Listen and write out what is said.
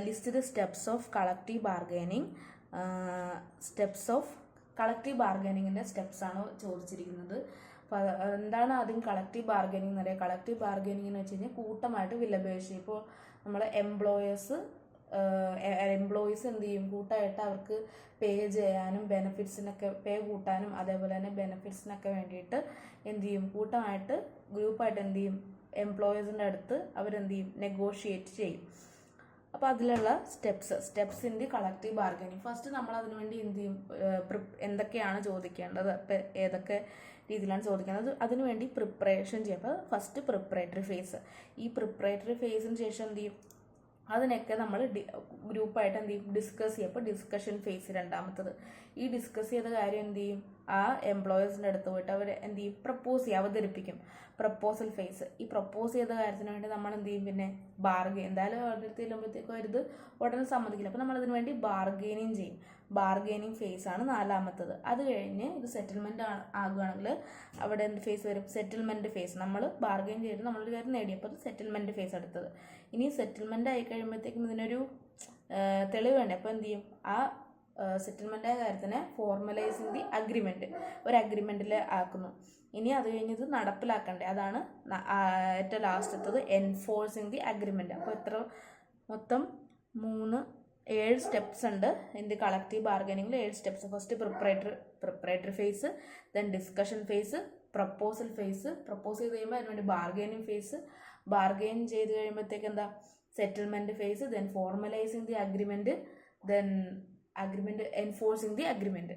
List the steps of collective bargaining. Steps of collective ബാർഗൈനിങ്ങിൻ്റെ സ്റ്റെപ്സാണ് ചോദിച്ചിരിക്കുന്നത്. അപ്പോൾ എന്താണ് ആദ്യം കളക്റ്റീവ് ബാർഗൈനിങ് എന്ന് പറയുക? കളക്റ്റീവ് ബാർഗൈനിങ് എന്ന് വെച്ച് കഴിഞ്ഞാൽ കൂട്ടമായിട്ട് വിലപേശി. ഇപ്പോൾ നമ്മൾ എംപ്ലോയീസ് എന്ത് ചെയ്യും? കൂട്ടമായിട്ട് അവർക്ക് പേ ചെയ്യാനും ബെനിഫിറ്റ്സിനൊക്കെ പേ കൂട്ടാനും അതേപോലെ തന്നെ ബെനിഫിറ്റ്സിനൊക്കെ വേണ്ടിയിട്ട് എന്ത് ചെയ്യും? കൂട്ടമായിട്ട് ഗ്രൂപ്പായിട്ട് എന്ത് ചെയ്യും? എംപ്ലോയീസിൻ്റെ അടുത്ത് അവരെന്ത് ചെയ്യും? നെഗോഷിയേറ്റ് ചെയ്യും. അപ്പോൾ അതിലുള്ള steps in the collective bargaining. First നമ്മൾ അതിനു വേണ്ടി എന്ത് ചെയ്യും? എന്തൊക്കെയാണ് ചോദിക്കേണ്ടത്, അപ്പോൾ ഏതൊക്കെ രീതിയിലാണ് ചോദിക്കേണ്ടത്, അതിനുവേണ്ടി പ്രിപ്പറേഷൻ ചെയ്യും. അപ്പോൾ ഫസ്റ്റ് പ്രിപ്പറേറ്ററി ഫേസ്. ഈ പ്രിപ്പറേറ്ററി ഫേസിന് ശേഷം എന്ത് ചെയ്യും? അതിനൊക്കെ നമ്മൾ ഗ്രൂപ്പായിട്ട് എന്ത് ചെയ്യും? ഡിസ്കസ് ചെയ്യും. അപ്പോൾ ഡിസ്കഷൻ ഫേസ് രണ്ടാമത്തത്. ഈ ഡിസ്കസ് ചെയ്ത കാര്യം എന്ത് ചെയ്യും? ആ എംപ്ലോയീസിൻ്റെ അടുത്ത് പോയിട്ട് അവർ എന്ത് ചെയ്യും? പ്രപ്പോസ് ചെയ്യും, അവതരിപ്പിക്കും. Proposal face. ഈ പ്രപ്പോസ് ചെയ്ത കാര്യത്തിന് വേണ്ടി നമ്മൾ എന്ത് ചെയ്യും? പിന്നെ എന്തായാലും അവരുടെ അടുത്ത് ചെല്ലുമ്പോഴത്തേക്കും അവരിത് ഉടനെ സമ്മതിക്കില്ല. അപ്പോൾ നമ്മളതിന് വേണ്ടി ബാർഗെയിനിങ് ചെയ്യും. ബാർഗെയിനിങ് ഫേസ് ആണ് നാലാമത്തത്. അത് കഴിഞ്ഞ് ഇത് സെറ്റിൽമെൻറ്റ് ആകുകയാണെങ്കിൽ അവിടെ എന്ത് ഫേസ് വരും? Settlement face. നമ്മൾ ബാർഗെയിൻ ചെയ്ത് നമ്മളൊരു കാര്യം നേടിയപ്പോൾ അത് സെറ്റിൽമെൻറ്റ് ഫേസ് അടുത്തത്. ഇനി സെറ്റിൽമെൻറ്റ് ആയി കഴിയുമ്പോഴത്തേക്കും ഇതിനൊരു തെളിവ് വേണ്ടേ? അപ്പോൾ എന്ത് ചെയ്യും? ആ സെറ്റിൽമെൻ്റ് ആയ കാര്യത്തിനെ ഫോർമലൈസിങ് ദി അഗ്രിമെൻറ്റ്, ഒരു അഗ്രിമെൻറ്റിൽ ആക്കുന്നു. ഇനി അത് കഴിഞ്ഞത് നടപ്പിലാക്കണ്ടേ? അതാണ് ഏറ്റവും ലാസ്റ്റത്തത് എൻഫോഴ്സിങ് ദി അഗ്രിമെൻറ്റ്. അപ്പോൾ മൊത്തം 7 സ്റ്റെപ്സ് ഉണ്ട്. എൻ്റെ കളക്റ്റീവ് ബാർഗൈനിങ്ങിൽ 7 steps. First preparatory phase, then discussion phase, proposal phase, propose ചെയ്ത് കഴിയുമ്പോൾ അതിനുവേണ്ടി ബാർഗൈനിങ് ഫേസ്, ബാർഗൈൻ ചെയ്ത് കഴിയുമ്പോഴത്തേക്ക് എന്താ? Settlement phase, then formalising the agreement, then agreement enforcing the agreement.